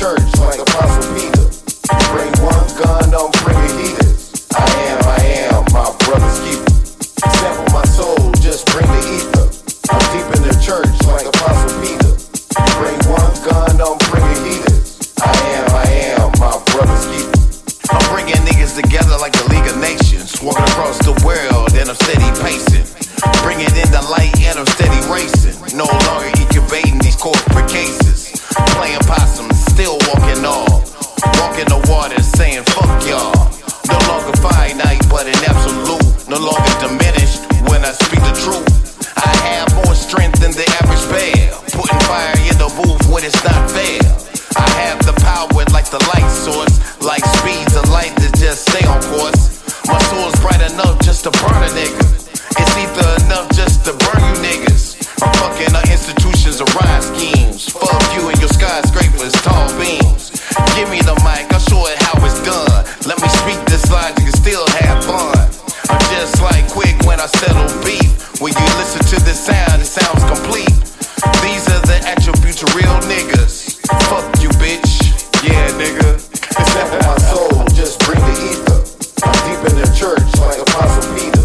church like Apostle Peter. Bring one gun, don't bring a heaters. I am my brother's keeper. Sample my soul, just bring the ether. I'm deep in the church like Apostle Peter. Bring one gun, don't bring a heaters. I am my brother's keeper. I'm bringing niggas together like the League of Nations. Walking across the world and I'm steady pacing. Bringing in the light and I'm steady racing. No longer incubating these corporate cases. Playing possum, still walking off. Walking the water saying fuck y'all. No longer finite but an absolute. No longer diminished when I speak the truth. I have more strength than the average bear. Putting fire in the booth when it's not fair. I have the power like the light source. Like speeds of light that just stay on course. My soul's bright enough just to burn a nigga. It's either enough just to burn you niggas. I'm fucking our institutions of rhyme schemes. Fuck you and your skyscrapers, tall beams. Give me the mic, I'll show it how it's done. Let me speak this logic and still have fun. I'm just like quick when I settle beef. When you listen to this sound, it sounds complete. These are the attributes of real niggas. Fuck you, bitch. Yeah, nigga. Sample my soul, just bring the ether. I'm deep in the church like Apostle Peter.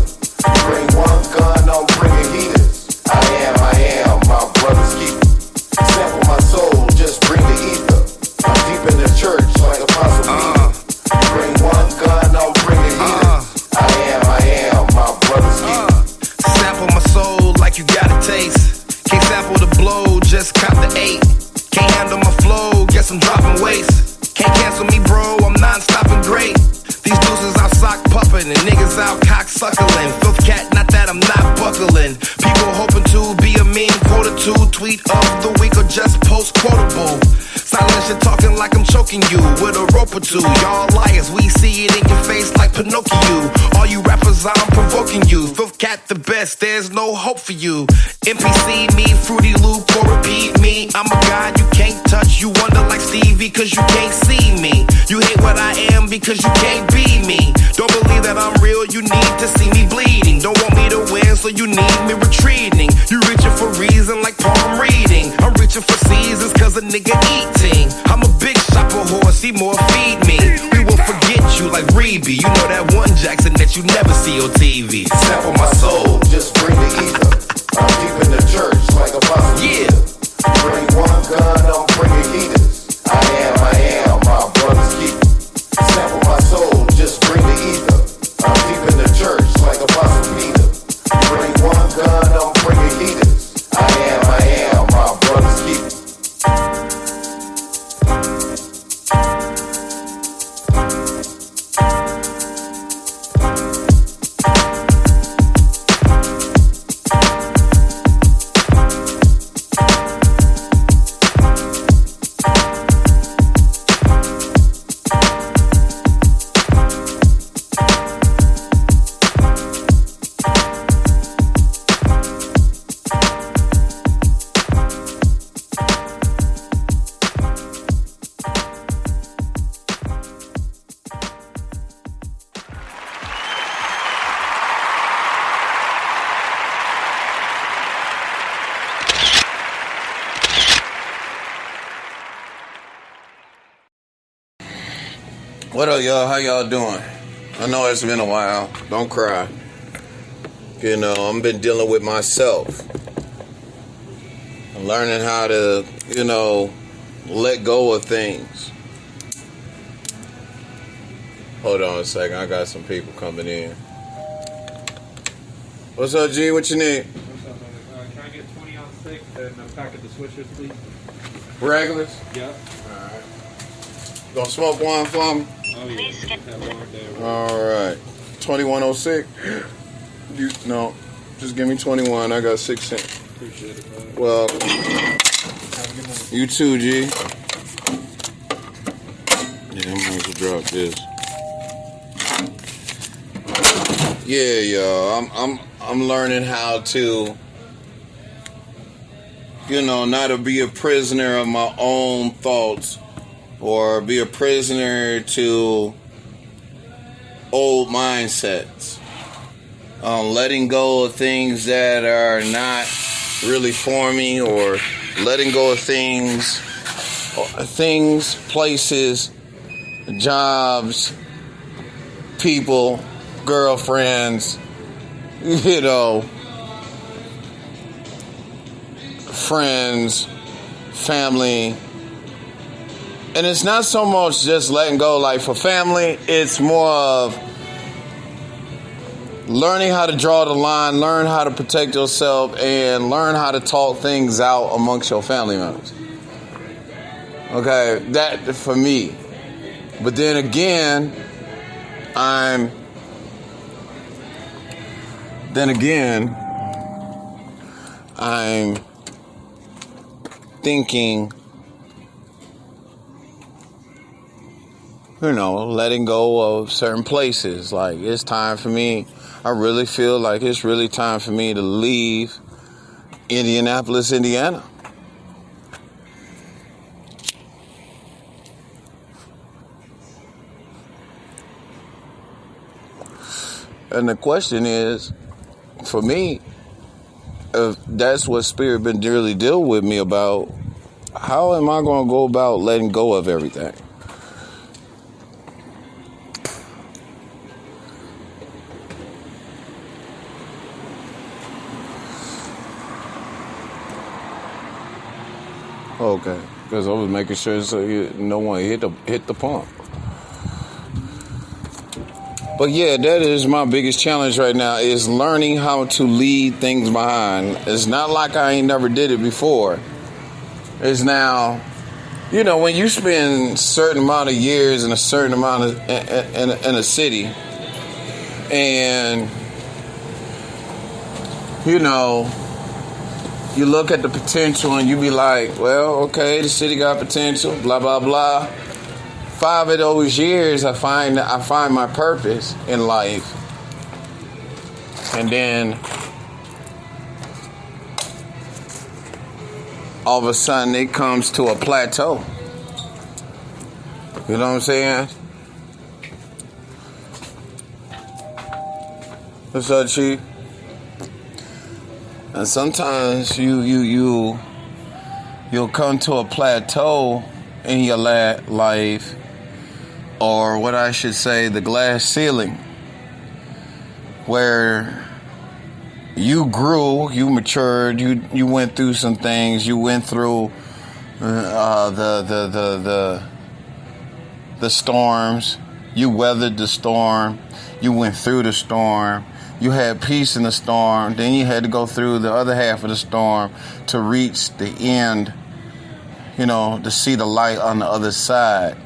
Bring one gun, don't bring a heaters. I am my brother's keeper. Sample my soul, just bring the ether. I'm deep in the church like Apostle Peter. Bring one gun, don't bring a heaters. I am my brother's keeper. Sample my soul like you got a taste. Can't sample the blow, just cop the 8. Can't handle my flow, guess I'm dropping waste. Can't cancel me, bro, I'm non-stop and great. These deuces out sock puffin' and niggas out cock suckling. Filth cat, not that I'm not buckling. People hoping to be a meme, quote or two, tweet of the week or just post quotable. Silence shit talking like I'm choking you with a rope or two. Y'all liars, we see it in your face like Pinocchio. All you rappers, I'm provoking you. Filth cat the best, there's no hope for you. NPC me, Fruity Loop or repeat me. I'm a god you can't touch, you wonder like Stevie cause you can't see me. You hate what I am because you can't be me. Don't believe that I'm real, you need to see me bleeding. Don't want me to win, so you need me retreating. You reaching for reason like palm reading. I'm reaching for seasons cause a nigga eating. I'm a big shopper horse, he more feed me. We will forget you like Reeby. You know that one Jackson that you never see on TV. Sample my soul, just bring the ether. I'm deep in the church like Apostle Peter. Bring one gun, don't bring a heaters. I am my brother's keeper. Sample my soul, just bring the ether. I'm deep in the church like Apostle Peter. Bring one gun, don't bring a heaters. I am my brother's keeper. What up, y'all? How y'all doing? I know it's been a while. Don't cry. You know, I've been dealing with myself. I'm learning how to, let go of things. Hold on a second. I got some people coming in. What's up, G? What you need? What's up, can I get 20 ounce thick and a pack of the swishers, please? Regulars? Yep. Alright. You gonna smoke one for me? Oh, yeah. Have one day. Alright. 2106? No. Just give me 21. I got 6 cents. Appreciate it, man. Well, you too, G. Yeah, I'm going to drop this. Yeah, y'all. I'm learning how to, not to be a prisoner of my own thoughts or be a prisoner to old mindsets. Letting go of things that are not really for me, or letting go of things things, places, jobs, people, girlfriends, friends, family. And it's not so much just letting go. Like for family, it's more of learning how to draw the line, learn how to protect yourself, and learn how to talk things out amongst your family members. Okay, that for me. But then again, I'm thinking, letting go of certain places. Like, it's time for me. I really feel like it's really time for me to leave Indianapolis, Indiana. And the question is, for me, if that's what Spirit been really dealing with me about, how am I going to go about letting go of everything? Okay, because I was making sure so no one hit the pump. But yeah, that is my biggest challenge right now, is learning how to leave things behind. It's not like I ain't never did it before. It's now, when you spend a certain amount of years in a certain amount of in a city, and you look at the potential and you be like, well, okay, the city got potential, blah, blah, blah. 5 of those years, I find my purpose in life. And then all of a sudden it comes to a plateau. You know what I'm saying? What's up, Chief? And sometimes you'll come to a plateau in your life, or what I should say, the glass ceiling, where you grew, you matured, you went through some things, you went through the storms, you weathered the storm, you went through the storm. You had peace in the storm, then you had to go through the other half of the storm to reach the end, to see the light on the other side.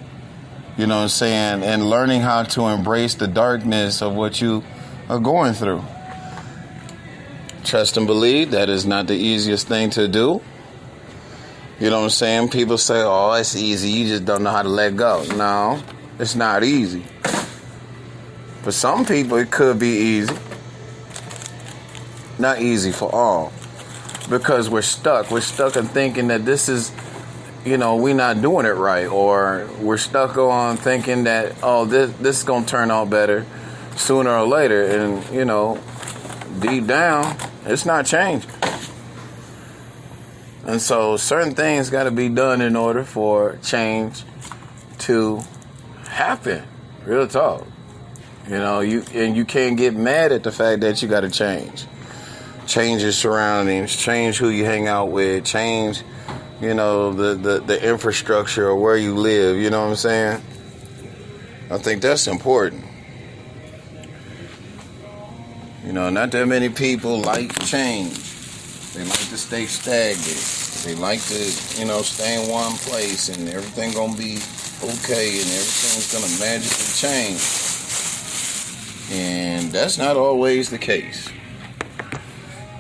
You know what I'm saying? And learning how to embrace the darkness of what you are going through. Trust and believe, that is not the easiest thing to do. You know what I'm saying? People say, oh, it's easy, you just don't know how to let go. No, it's not easy. For some people, it could be easy. Not easy for all, because we're stuck. We're stuck in thinking that this is, we're not doing it right, or we're stuck on thinking that, oh, this is gonna turn out better sooner or later, and deep down, it's not changing. And so, certain things got to be done in order for change to happen. Real talk. You can't get mad at the fact that you got to change. Change your surroundings, change who you hang out with, change, the infrastructure or where you live, you know what I'm saying? I think that's important. Not that many people like change. They like to stay stagnant. They like to, stay in one place and everything gonna be okay and everything's gonna magically change. And that's not always the case.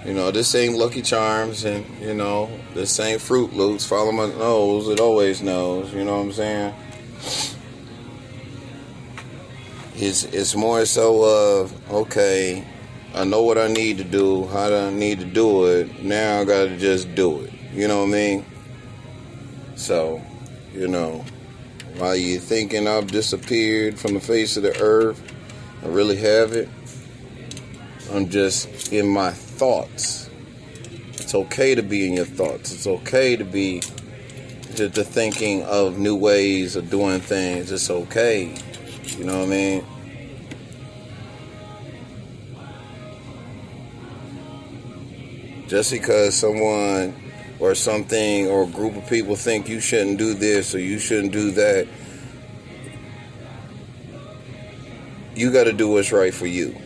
This ain't Lucky Charms, and, this ain't Fruit Loops. Follow my nose, it always knows, you know what I'm saying? It's more so of, okay, I know what I need to do, how do I need to do it, now I gotta just do it, you know what I mean? So, while you're thinking I've disappeared from the face of the earth, I really haven't. I'm just in my thoughts. It's okay to be in your thoughts. It's okay to be, the thinking of new ways of doing things. It's okay. You know what I mean? Just because someone or something or a group of people think you shouldn't do this or you shouldn't do that, you got to do what's right for you.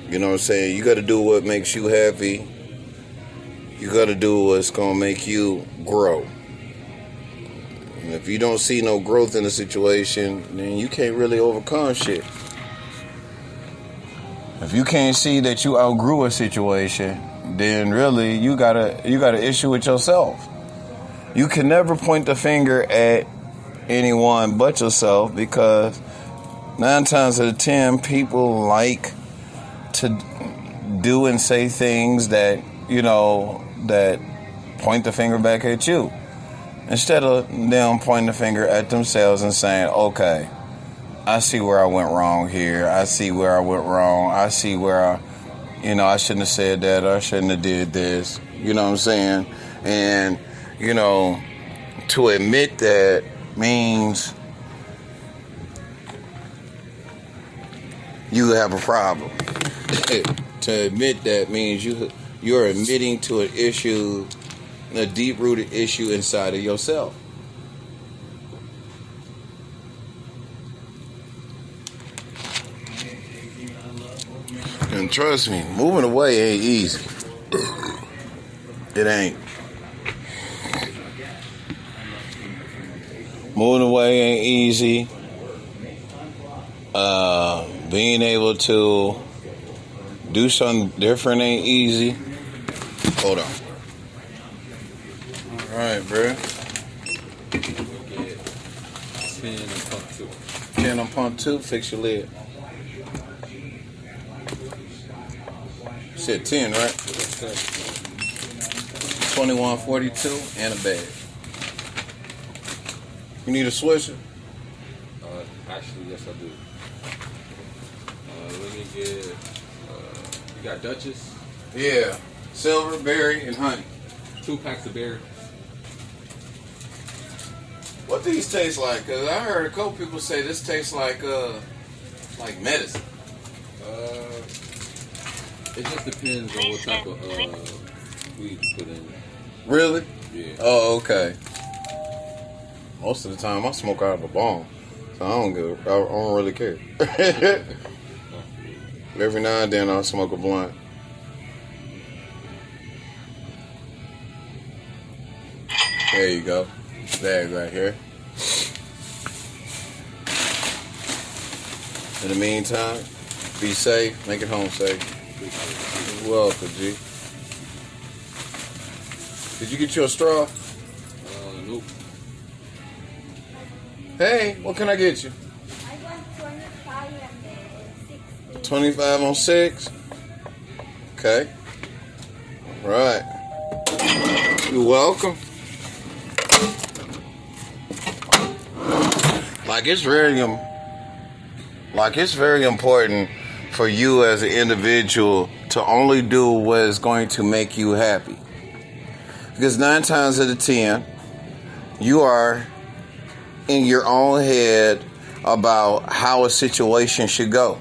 You know what I'm saying? You got to do what makes you happy. You got to do what's going to make you grow. And if you don't see no growth in the situation, then you can't really overcome shit. If you can't see that you outgrew a situation, then really you got an issue with yourself. You can never point the finger at anyone but yourself, because 9 times out of 10 people like to do and say things that, you know, that point the finger back at you, instead of them pointing the finger at themselves and saying, okay, I see where I went wrong here. I see where I went wrong. I see where I shouldn't have said that. Or I shouldn't have did this. You know what I'm saying? And, to admit that means you have a problem. To admit that means you're admitting to an issue, a deep-rooted issue inside of yourself. And trust me, moving away ain't easy. It ain't. Moving away ain't easy. Being able to do something different ain't easy. Hold on. All right, bro. 10 on pump 2. 10 on pump 2, fix your lid. You said 10, right? 2142 and a bag. You need a swisher? Actually, yes, I do. Let me get. You got Duchess? Yeah. Silver, berry, and honey. 2 packs of berry. What these taste like? Cause I heard a couple people say this tastes like medicine. It just depends on what type of weed you put in it. Really? Yeah. Oh, okay. Most of the time I smoke out of a bong, so I don't really care. Every now and then I'll smoke a blunt. There you go. Bag right here. In the meantime, be safe. Make it home safe. You're welcome, G. Did you get you a straw? Nope. Hey, what can I get you? I want 25 and 60. 25 on 6. Okay. All right. You're welcome. It's very important for you as an individual to only do what is going to make you happy. Because 9 times out of 10, you are in your own head about how a situation should go.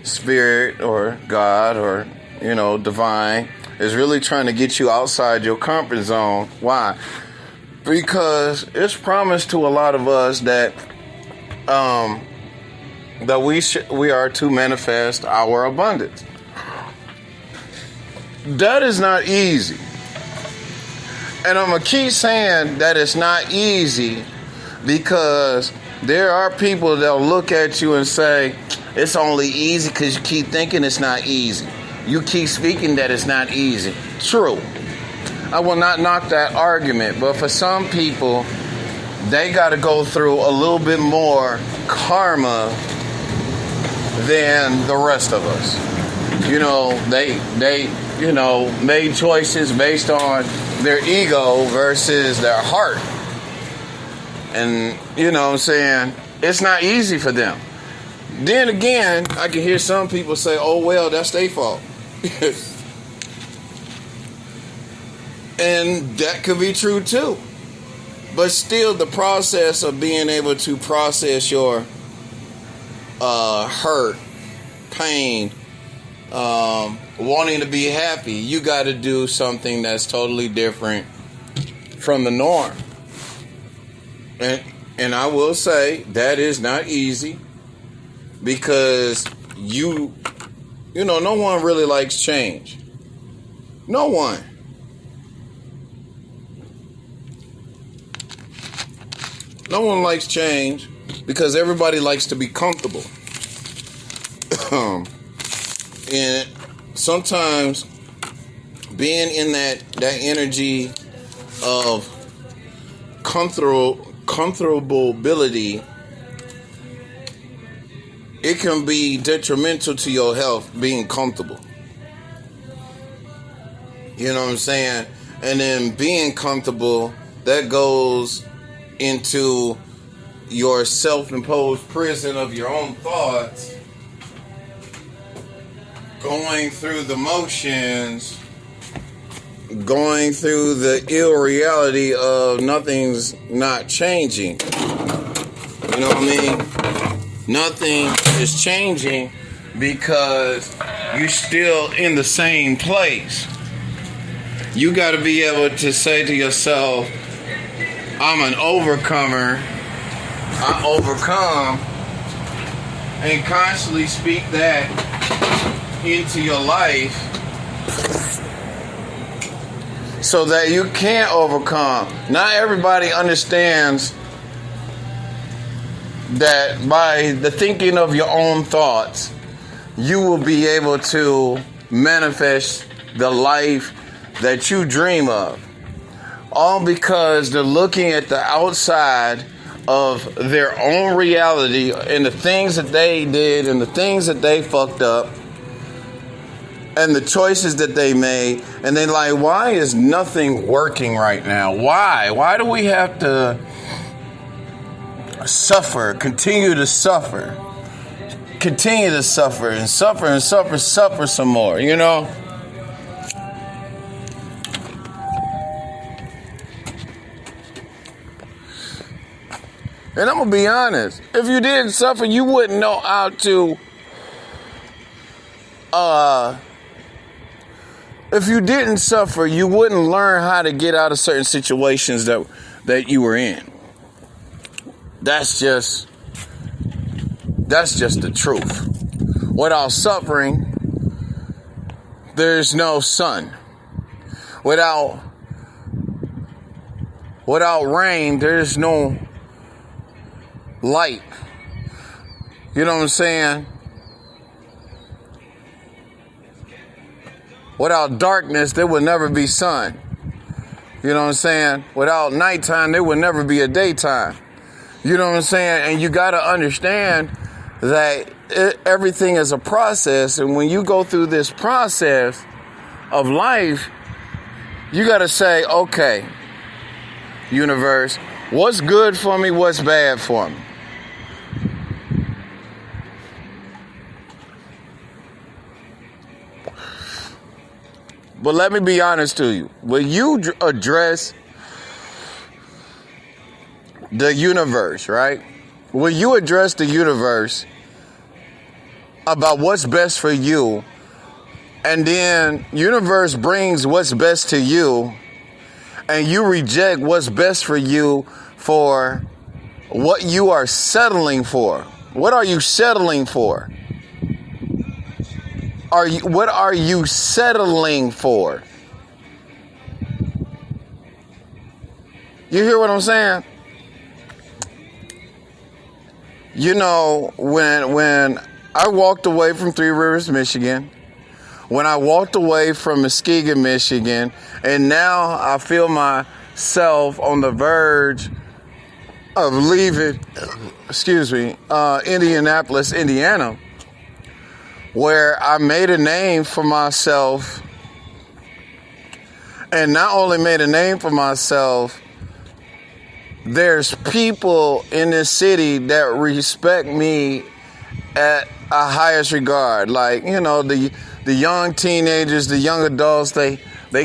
Spirit or God or, divine is really trying to get you outside your comfort zone. Why? Because it's promised to a lot of us that we are to manifest our abundance. That is not easy. And I'm going to keep saying that it's not easy because there are people that'll look at you and say, it's only easy because you keep thinking it's not easy. You keep speaking that it's not easy. True. I will not knock that argument, but for some people, they got to go through a little bit more karma than the rest of us. They made choices based on their ego versus their heart. And, what I'm saying, it's not easy for them. Then again, I can hear some people say, oh, well, that's their fault. And that could be true, too. But still, the process of being able to process your hurt, pain, wanting to be happy, you got to do something that's totally different from the norm. And I will say that is not easy, because you know, no one really likes change. No one. No one likes change because everybody likes to be comfortable. And sometimes being in that energy of comfortability, it can be detrimental to your health, being comfortable. You know what I'm saying? And then being comfortable, that goes into your self-imposed prison of your own thoughts, going through the motions, going through the ill reality of nothing's not changing. You know what I mean? Nothing is changing because you're still in the same place. You got to be able to say to yourself, I'm an overcomer. I overcome. And constantly speak that into your life so that you can overcome. Not everybody understands that by the thinking of your own thoughts, you will be able to manifest the life that you dream of. All because they're looking at the outside of their own reality and the things that they did and the things that they fucked up and the choices that they made. And they're like, why is nothing working right now? Why? Why do we have to suffer, continue to suffer and suffer some more, you know? And I'm going to be honest, if you didn't suffer, you wouldn't know how to, if you didn't suffer, you wouldn't learn how to get out of certain situations that you were in. That's just the truth. Without suffering, there's no sun. Without rain, there's no light. You know what I'm saying? Without darkness, there would never be sun. You know what I'm saying? Without nighttime, there would never be a daytime. You know what I'm saying? And you got to understand that everything is a process. And when you go through this process of life, you got to say, okay, universe, what's good for me? What's bad for me? But let me be honest to you. When you address the universe, right? When you address the universe about what's best for you, and then universe brings what's best to you, and you reject what's best for you for what you are settling for. What are you settling for? What are you settling for? You hear what I'm saying? You know, when I walked away from Three Rivers, Michigan, when I walked away from Muskegon, Michigan, and now I feel myself on the verge of leaving, Indianapolis, Indiana, where I made a name for myself, and not only made a name for myself, there's people in this city that respect me at a highest regard. Like, you know, the young teenagers, the young adults, they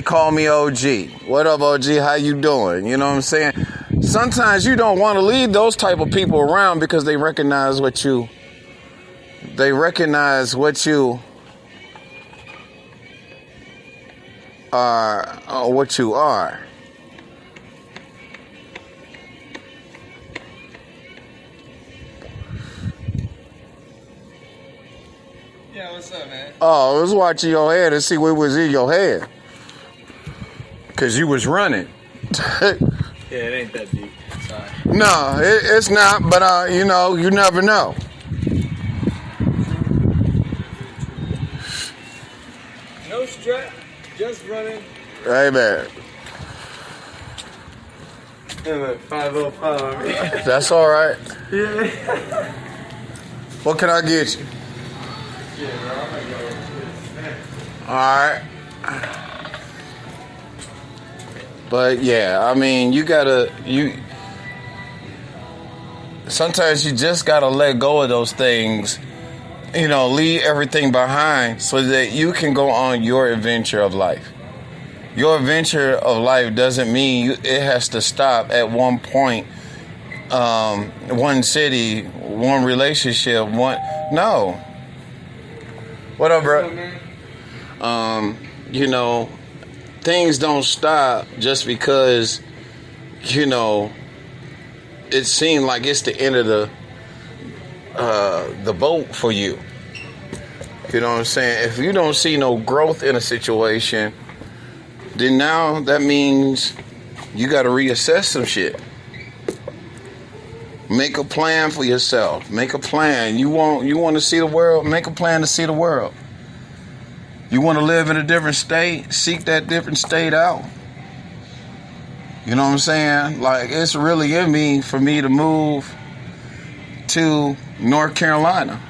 call me OG. What up, OG? How you doing? You know what I'm saying? sometimes you don't want to leave those type of people around because they recognize what you are, or what you are. Yeah, what's up, man? Oh, I was watching your head to see what was in your head. Cause you was running. Yeah, it ain't that deep. Sorry. No, it's not, but you know, you never know. No strap, just running. Hey man. I'm at 505. That's all right. Yeah. What can I get you? Yeah, bro, I'm gonna go. All right. But yeah, I mean, sometimes you just gotta let go of those things, you know, leave everything behind so that you can go on your adventure of life. Your adventure of life doesn't mean it has to stop at one point, one city, one relationship, no. What up, bro? You know, things don't stop just because, you know, it seemed like it's the end of the boat for you. You know what I'm saying? If you don't see no growth in a situation, then now that means you got to reassess some shit. Make a plan for yourself. Make a plan. You want to see the world? Make a plan to see the world. You want to live in a different state? Seek that different state out. You know what I'm saying? Like, it's really in me for me to move to North Carolina.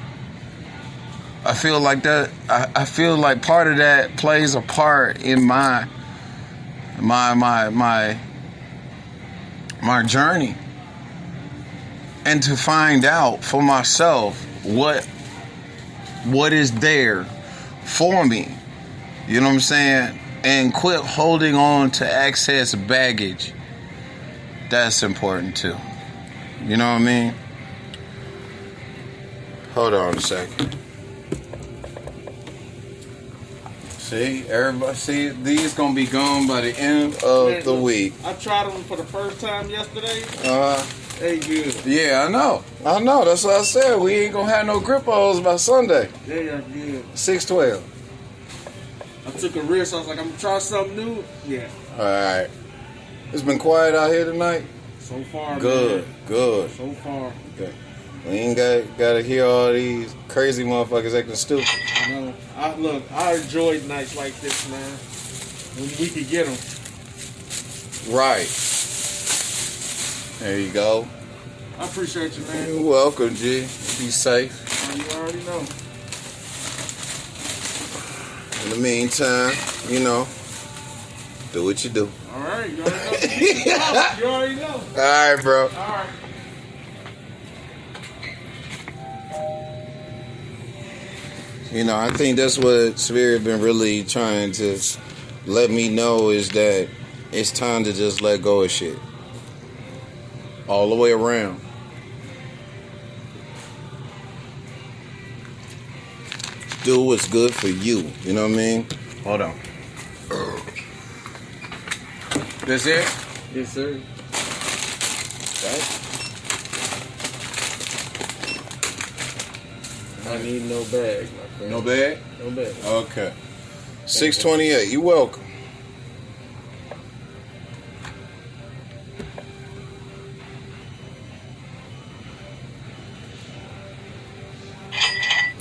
I feel like that. I feel like part of that plays a part in my journey, and to find out for myself what is there for me. You know what I'm saying? And quit holding on to excess baggage. That's important too. You know what I mean? Hold on a second. See, everybody, see, these gonna be gone by the end of the week. I tried them for the first time yesterday. They good. Yeah, I know. That's what I said. We ain't gonna have no grip holes by Sunday. They are good. 612. I took a risk. I was like, I'm gonna try something new. Yeah. All right. It's been quiet out here tonight. So far, Good, man. good. So far. Okay. We ain't gotta hear all these crazy motherfuckers acting stupid. No, I enjoyed nights like this, man. When we could get them. Right. There you go. I appreciate you, man. You're welcome, G. Be safe. You already know. In the meantime, you know, do what you do. All right, you already know. You already know. All right, bro. All right. You know, I think that's what Spirit been really trying to let me know, is that it's time to just let go of shit. All the way around. Do what's good for you. You know what I mean? Hold on. That's it? Yes, sir. Okay. I need no bag, my friend. No bag? No bag. Okay. 628. You welcome.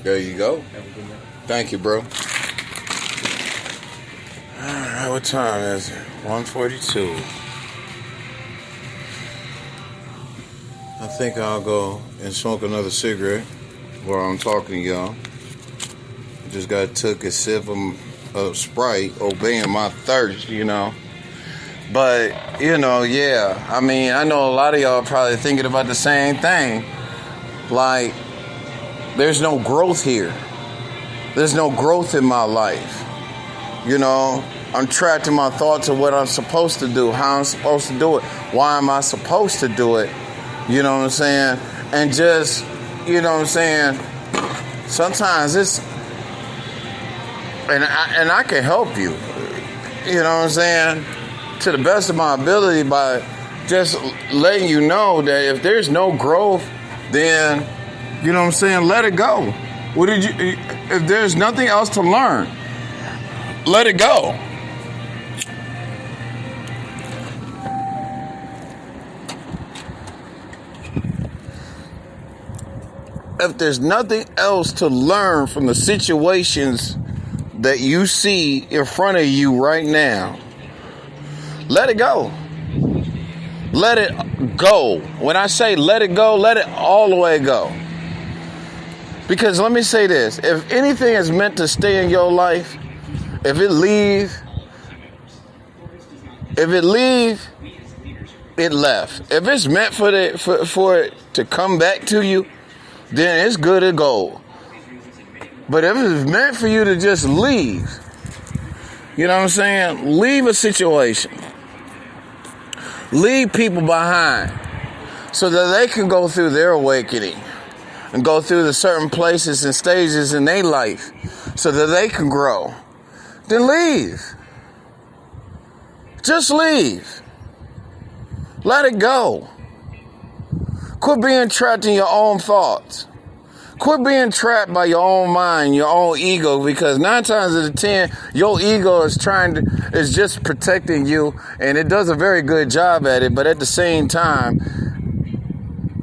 There you go. Have a good night. Thank you, bro. Alright, what time is it? 1:42. I think I'll go and smoke another cigarette while I'm talking to y'all. Just took a sip of Sprite, obeying my thirst, you know. But, you know, yeah. I mean, I know a lot of y'all probably thinking about the same thing. Like, there's no growth here. There's no growth in my life. You know, I'm trapped in my thoughts of what I'm supposed to do, how I'm supposed to do it, why am I supposed to do it, you know what I'm saying? And just, you know what I'm saying, sometimes it's, and I can help you, you know what I'm saying, to the best of my ability by just letting you know that if there's no growth, then, you know what I'm saying, let it go. If there's nothing else to learn, let it go. If there's nothing else to learn from the situations that you see in front of you right now, let it go. Let it go. When I say let it go, let it all the way go. Because let me say this, if anything is meant to stay in your life, if it leave, it left. If it's meant for it to come back to you, then it's good to go. But if it's meant for you to just leave, you know what I'm saying? Leave a situation. Leave people behind so that they can go through their awakening and go through the certain places and stages in their life so that they can grow. Then leave. Just leave. Let it go. Quit being trapped in your own thoughts. Quit being trapped by your own mind, your own ego, because 9 times out of 10, your ego is just protecting you, and it does a very good job at it. But at the same time,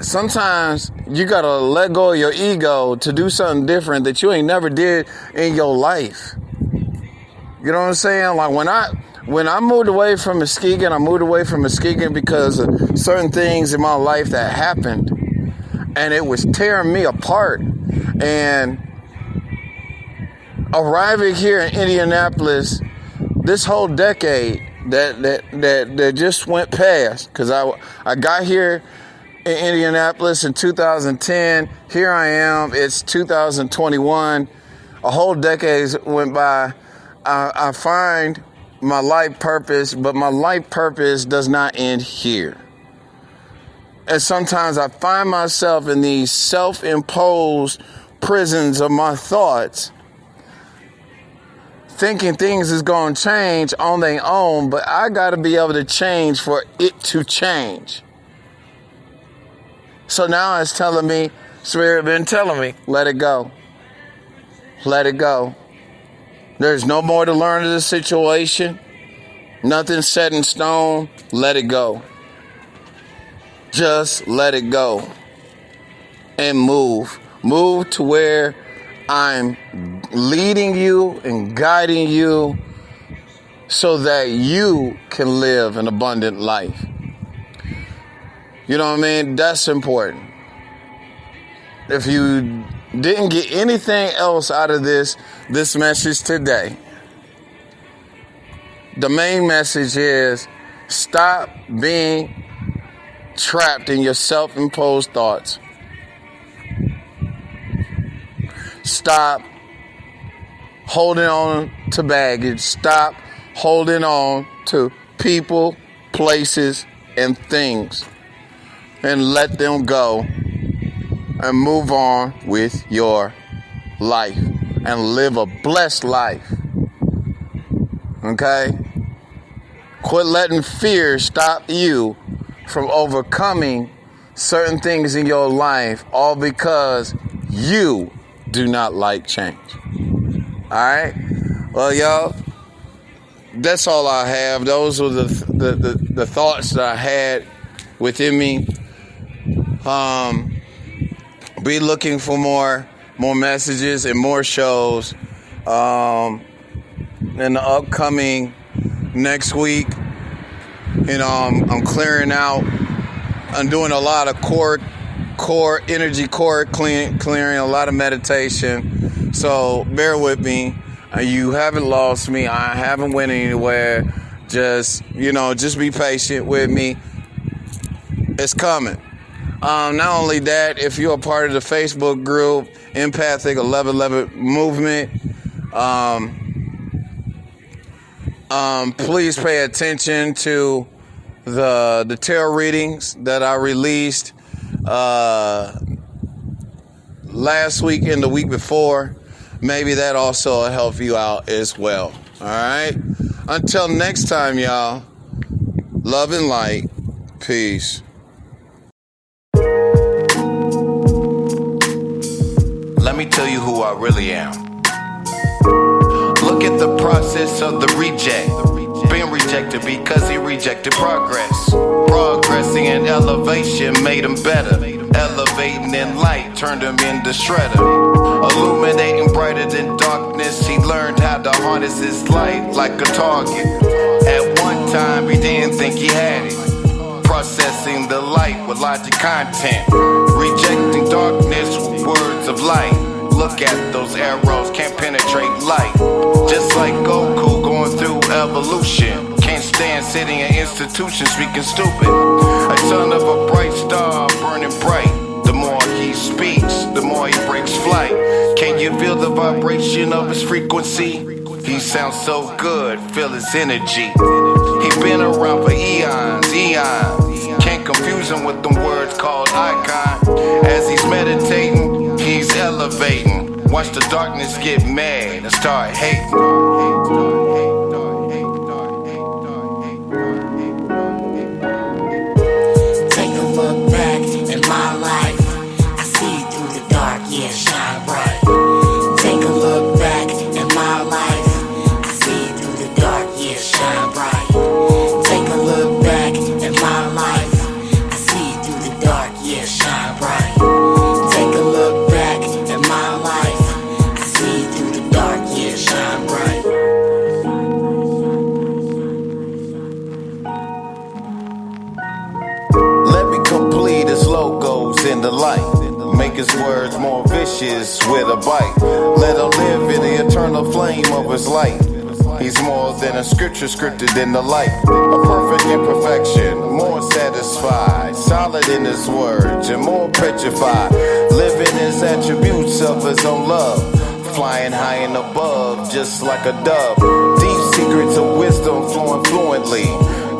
sometimes you gotta let go of your ego to do something different that you ain't never did in your life. You know what I'm saying? Like when I moved away from Muskegon, I moved away from Muskegon because of certain things in my life that happened, and it was tearing me apart. And arriving here in Indianapolis, this whole decade that just went past, because I got here in Indianapolis in 2010. Here I am. It's 2021. A whole decade went by. I find my life purpose, but my life purpose does not end here. And sometimes I find myself in these self-imposed prisons of my thoughts, thinking things is going to change on their own, but I got to be able to change for it to change. So now it's telling me, Spirit been telling me, let it go. Let it go. There's no more to learn of the situation. Nothing set in stone. Let it go. Just let it go. And move. Move to where I'm leading you and guiding you so that you can live an abundant life. You know what I mean? That's important. If you didn't get anything else out of this message today, the main message is stop being trapped in your self-imposed thoughts. Stop holding on to baggage. Stop holding on to people, places, and things. And let them go and move on with your life and live a blessed life. Okay? Quit letting fear stop you from overcoming certain things in your life, all because you do not like change. All right? Well, y'all, that's all I have. Those were the thoughts that I had within me. Be looking for more messages and more shows in the upcoming next week. You know, I'm clearing out. I'm doing a lot of core energy, clearing, a lot of meditation. So bear with me. You haven't lost me. I haven't went anywhere. Just be patient with me. It's coming. Not only that, if you're a part of the Facebook group, Empathic 1111 Movement, Please pay attention to the tarot readings that I released last week and the week before. Maybe that also will help you out as well. All right. Until next time, y'all. Love and light. Peace. Let me tell you who I really am. Look at the process of the reject. Being rejected because he rejected progress. Progressing in elevation made him better. Elevating in light turned him into shredder. Illuminating brighter than darkness, he learned how to harness his light like a target. At one time he didn't think he had it. Processing the light with logic content. Rejecting darkness with words of light. Look at those arrows, can't penetrate light. Just like Goku going through evolution. Can't stand sitting in institutions speaking stupid. A son of a bright star burning bright. The more he speaks, the more he breaks flight. Can you feel the vibration of his frequency? He sounds so good, feel his energy. He been around for eons. Can't confuse him with them words called icon. As he's meditating, he's elevating. Watch the darkness get mad and start hating. In the light, make his words more vicious with a bite. Let him live in the eternal flame of his light. He's more than a scripture scripted in the light. A perfect imperfection, more satisfied. Solid in his words and more petrified. Living his attributes of his own love. Flying high and above, just like a dove. Deep secrets of wisdom flowing fluently.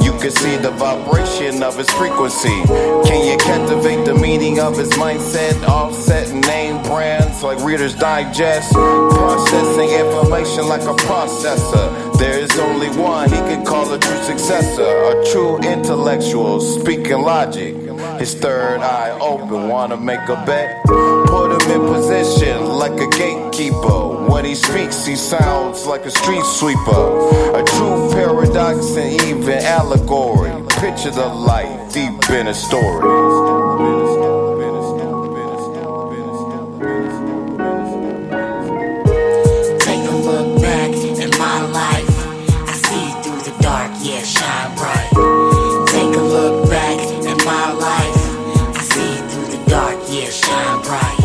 You can see the vibration of his frequency. Can you captivate the meaning of his mindset? Offset name brands like Reader's Digest. Processing information like a processor. There is only one he can call a true successor. A true intellectual speaking logic. His third eye open, wanna make a bet? Put him in position like a gatekeeper. When he speaks, he sounds like a street sweeper. A true paradox and even allegory. Picture the light deep in a story. Shine bright. Take a look back at my life. I see through the dark, yeah, shine bright.